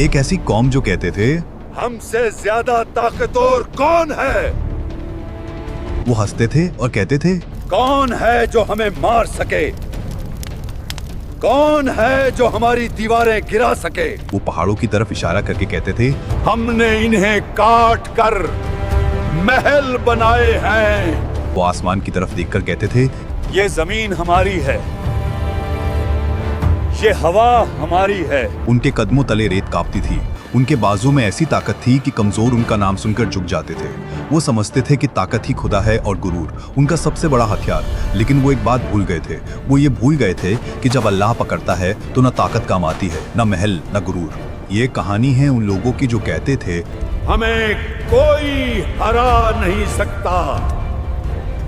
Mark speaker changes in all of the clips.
Speaker 1: एक ऐसी कौम जो कहते थे,
Speaker 2: हमसे ज्यादा ताकतवर कौन है?
Speaker 1: वो हंसते थे और कहते थे,
Speaker 2: कौन है जो हमें मार सके? कौन है जो हमारी दीवारें गिरा सके?
Speaker 1: वो पहाड़ों की तरफ इशारा करके कहते थे,
Speaker 2: हमने इन्हें काट कर महल बनाए हैं।
Speaker 1: वो आसमान की तरफ देखकर कहते थे,
Speaker 2: ये जमीन हमारी है, ये हवा हमारी है।
Speaker 1: उनके कदमों तले रेत कांपती थी। उनके बाजू में ऐसी ताकत थी कि कमजोर उनका नाम सुनकर झुक जाते थे। वो समझते थे कि ताकत ही खुदा है और गुरूर उनका सबसे बड़ा हथियार। लेकिन वो एक बात भूल गए थे। वो ये भूल गए थे कि जब अल्लाह पकड़ता है तो न ताकत काम आती है, न महल, न गुरूर। ये कहानी है उन लोगों की जो कहते थे,
Speaker 2: हमें कोई हरा नहीं सकता।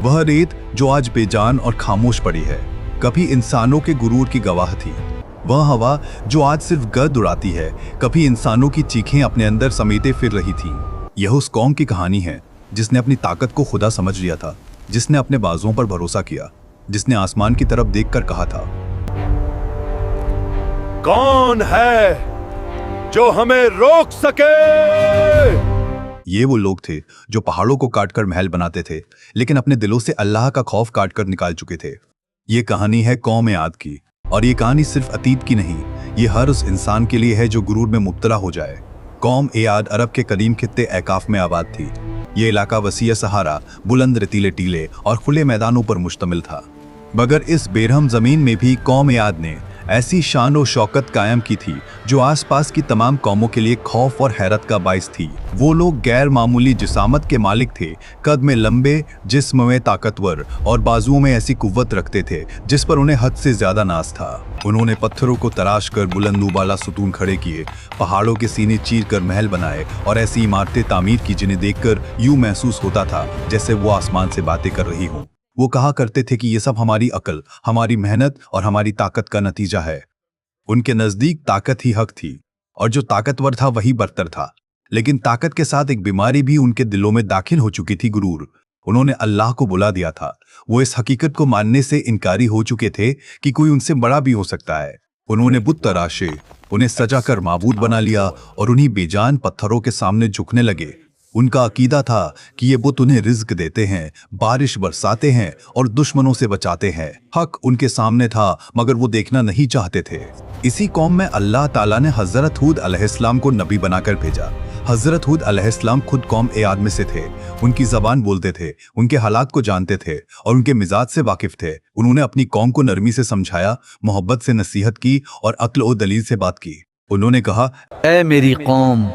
Speaker 1: वह रेत जो आज बेजान और खामोश पड़ी है, कभी इंसानों के गुरूर की गवाह थी। वह हवा जो आज सिर्फ गर्द उड़ाती है, कभी इंसानों की चीखें अपने अंदर समेटे फिर रही थी। यह उस कौम की कहानी है जिसने अपनी ताकत को खुदा समझ लिया था, जिसने अपने बाजुओं पर भरोसा किया, जिसने आसमान की तरफ देखकर कहा था,
Speaker 2: कौन है जो हमें रोक सके?
Speaker 1: ये वो लोग थे जो पहाड़ों को काटकर महल बनाते थे, लेकिन अपने दिलों से अल्लाह का खौफ काटकर निकाल चुके थे। ये कहानी है कौम आद की, और ये कहानी सिर्फ अतीत की नहीं, ये हर उस इंसान के लिए है जो गुरूर में मुब्तला हो जाए। कौम आद अरब के करीम खित्ते एकाफ में आबाद थी। ये इलाका वसीय सहारा, बुलंद रेतीले टीले और खुले मैदानों पर मुश्तमिल था। मगर इस बेरहम जमीन में भी कौम आद ने ऐसी शान और शौकत कायम की थी जो आसपास की तमाम कौमों के लिए खौफ और हैरत का बाइस थी। वो लोग गैर मामूली जिसामत के मालिक थे, कद में लंबे, जिस्म में ताकतवर और बाजुओं में ऐसी कुव्वत रखते थे जिस पर उन्हें हद से ज्यादा नाज था। उन्होंने पत्थरों को तराश कर बुलंद उबाला सुतून खड़े किए, पहाड़ों के सीने चीर कर महल बनाए और ऐसी इमारतें तामीर की जिन्हें देखकर यूं महसूस होता था जैसे वो आसमान से बातें कर रही हों। वो कहा करते थे कि ये सब हमारी अकल, हमारी मेहनत और हमारी ताकत का नतीजा है। उनके नजदीक ताकत ही हक थी और जो ताकतवर था वही बरतर था। लेकिन ताकत के साथ एक बीमारी भी उनके दिलों में दाखिल हो चुकी थी, गुरूर। उन्होंने अल्लाह को बुला दिया था। वो इस हकीकत को मानने से इनकारी हो चुके थे कि कोई उनसे बड़ा भी हो सकता है। उन्होंने बुत तराशे, उन्हें सजा कर माबूद बना लिया और उन्हीं बेजान पत्थरों के सामने झुकने लगे। उनका अकीदा था कि ये बुत उन्हें रिज्क देते हैं, बारिश बरसाते हैं और दुश्मनों से बचाते हैं। हक उनके सामने था मगर वो देखना नहीं चाहते थे। इसी कौम में अल्लाह ताला ने हजरत हूद अलैहिस्सलाम को नबी बनाकर भेजा। हजरत हूद अलैहिस्सलाम खुद कौम आद में से थे। उनकी जबान बोलते थे, उनके हालात को जानते थे और उनके मिजाज से वाकिफ थे। उन्होंने अपनी कौम को नरमी से समझाया, मोहब्बत से नसीहत की और अक्ल और दलील से बात की। उन्होंने कहा,
Speaker 3: ऐ मेरी कौम,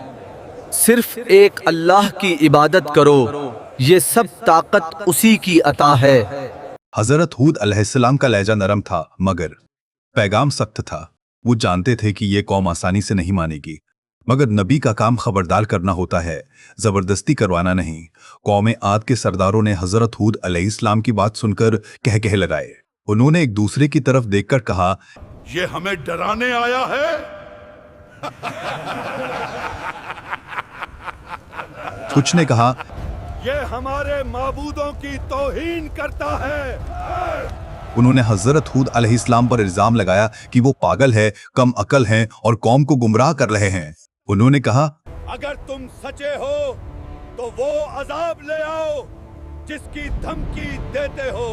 Speaker 3: सिर्फ एक अल्लाह की इबादत करो, ये सब ताकत उसी की अता है।
Speaker 1: हजरत हूद अलैहिस्सलाम का लहजा नरम था मगर पैगाम सख्त था। वो जानते थे कि ये कौम आसानी से नहीं मानेगी, मगर नबी का काम खबरदार करना होता है, जबरदस्ती करवाना नहीं। कौम आद के सरदारों ने हजरत हूद अलैहिस्सलाम की बात सुनकर कह लगाए। उन्होंने एक दूसरे की तरफ देखकर कहा,
Speaker 2: ये हमें डराने आया है।
Speaker 1: कुछ ने कहा,
Speaker 2: ये हमारे माबूदों की तौहीन करता है।
Speaker 1: उन्होंने हजरत हूद अलैहिस्सलाम पर इल्जाम लगाया कि वो पागल है, कम अकल हैं और कौम को गुमराह कर रहे हैं। उन्होंने कहा,
Speaker 2: अगर तुम सच्चे हो तो वो अजाब ले आओ जिसकी धमकी देते हो।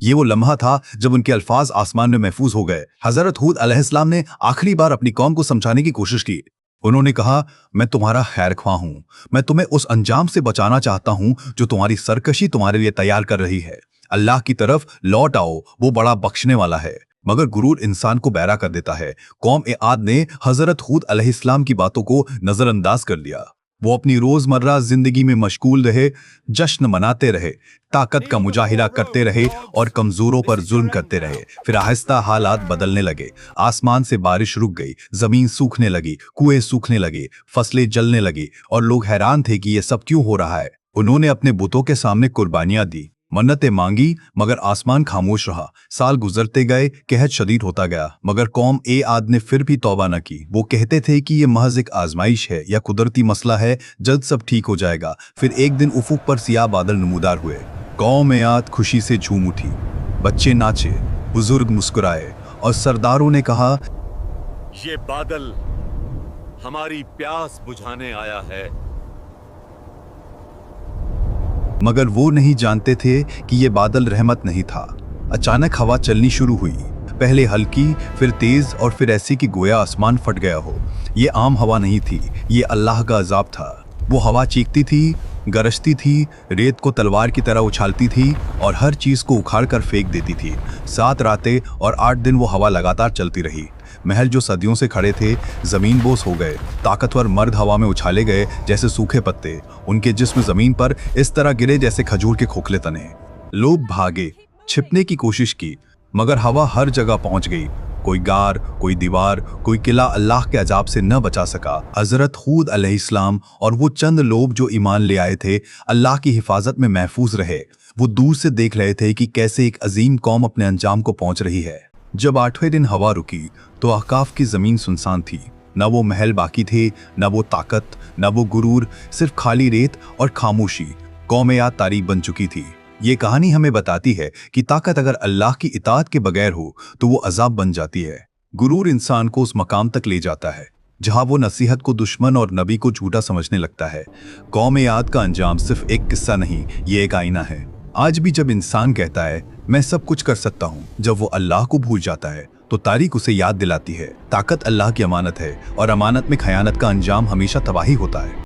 Speaker 1: ये वो लम्हा था जब उनके अल्फाज आसमान में महफूज हो गए। हजरत हूद अलैहिस्सलाम ने आखिरी बार अपनी कौम को समझाने की कोशिश की। उन्होंने कहा, मैं तुम्हारा खैर ख्वाह हूं। मैं तुम्हें उस अंजाम से बचाना चाहता हूं जो तुम्हारी सरकशी तुम्हारे लिए तैयार कर रही है। अल्लाह की तरफ लौट आओ, वो बड़ा बख्शने वाला है। मगर गुरूर इंसान को बैरा कर देता है। कौम आद ने हजरत हूद अलैहिस्सलाम की बातों को नजरअंदाज कर दिया। वो अपनी रोजमर्रा जिंदगी में मशगूल रहे, जश्न मनाते रहे, ताकत का मुजाहिरा करते रहे और कमजोरों पर जुल्म करते रहे। फिर आहिस्ता हालात बदलने लगे। आसमान से बारिश रुक गई, जमीन सूखने लगी, कुएं सूखने लगे, फसलें जलने लगी और लोग हैरान थे कि ये सब क्यों हो रहा है। उन्होंने अपने बुतों के सामने कुर्बानियां दी, मन्नतें मांगी, मगर आसमान खामोश रहा। साल गुजरते गए, कहत शदीद होता गया, मगर कौम आद ने फिर भी तौबा न की। वो कहते थे कि ये महज एक आजमाइश है या कुदरती मसला है, जल्द सब ठीक हो जाएगा। फिर एक दिन उफुक पर सियाह बादल नमूदार हुए। कौम आद खुशी से झूम उठी। बच्चे नाचे, बुजुर्ग मुस्कुराए और सरदारों ने कहा,
Speaker 2: ये बादल हमारी प्यास बुझाने आया है।
Speaker 1: मगर वो नहीं जानते थे कि ये बादल रहमत नहीं था। अचानक हवा चलनी शुरू हुई, पहले हल्की, फिर तेज और फिर ऐसी कि गोया आसमान फट गया हो। ये आम हवा नहीं थी, ये अल्लाह का अजाब था। वो हवा चीखती थी, गरजती थी, रेत को तलवार की तरह उछालती थी और हर चीज को उखाड़ कर फेंक देती थी। 7 रातें और 8 दिन वो हवा लगातार चलती रही। महल जो सदियों से खड़े थे जमीन बोस हो गए। ताकतवर मर्द हवा में उछाले गए जैसे सूखे पत्ते। उनके जिस्म जमीन पर इस तरह गिरे जैसे खजूर के खोखले तने। लोग भागे, छिपने की कोशिश की, मगर हवा हर जगह पहुंच गई। कोई गार, कोई दीवार, कोई किला अल्लाह के अजाब से न बचा सका। हजरत हूद अलैहिस्सलाम और वो चंद लोग जो ईमान ले आए थे अल्लाह की हिफाजत में महफूज रहे। वो दूर से देख रहे थे कि कैसे एक अजीम कौम अपने अंजाम को पहुंच रही है। जब 8वें दिन हवा रुकी तो अहकाफ की जमीन सुनसान थी। न वो महल बाकी थे, न वो ताकत, न वो गुरूर, सिर्फ खाली रेत और खामोशी। कौम आद तारीख बन चुकी थी। ये कहानी हमें बताती है कि ताकत अगर अल्लाह की इताअत के बगैर हो तो वो अजाब बन जाती है। गुरूर इंसान को उस मकाम तक ले जाता है जहां वो नसीहत को दुश्मन और नबी को झूठा समझने लगता है। कौम आद का अंजाम सिर्फ एक किस्सा नहीं, ये एक आईना है। आज भी जब इंसान कहता है मैं सब कुछ कर सकता हूँ, जब वो अल्लाह को भूल जाता है तो तारीख उसे याद दिलाती है ताकत अल्लाह की अमानत है और अमानत में खयानत का अंजाम हमेशा तबाही होता है।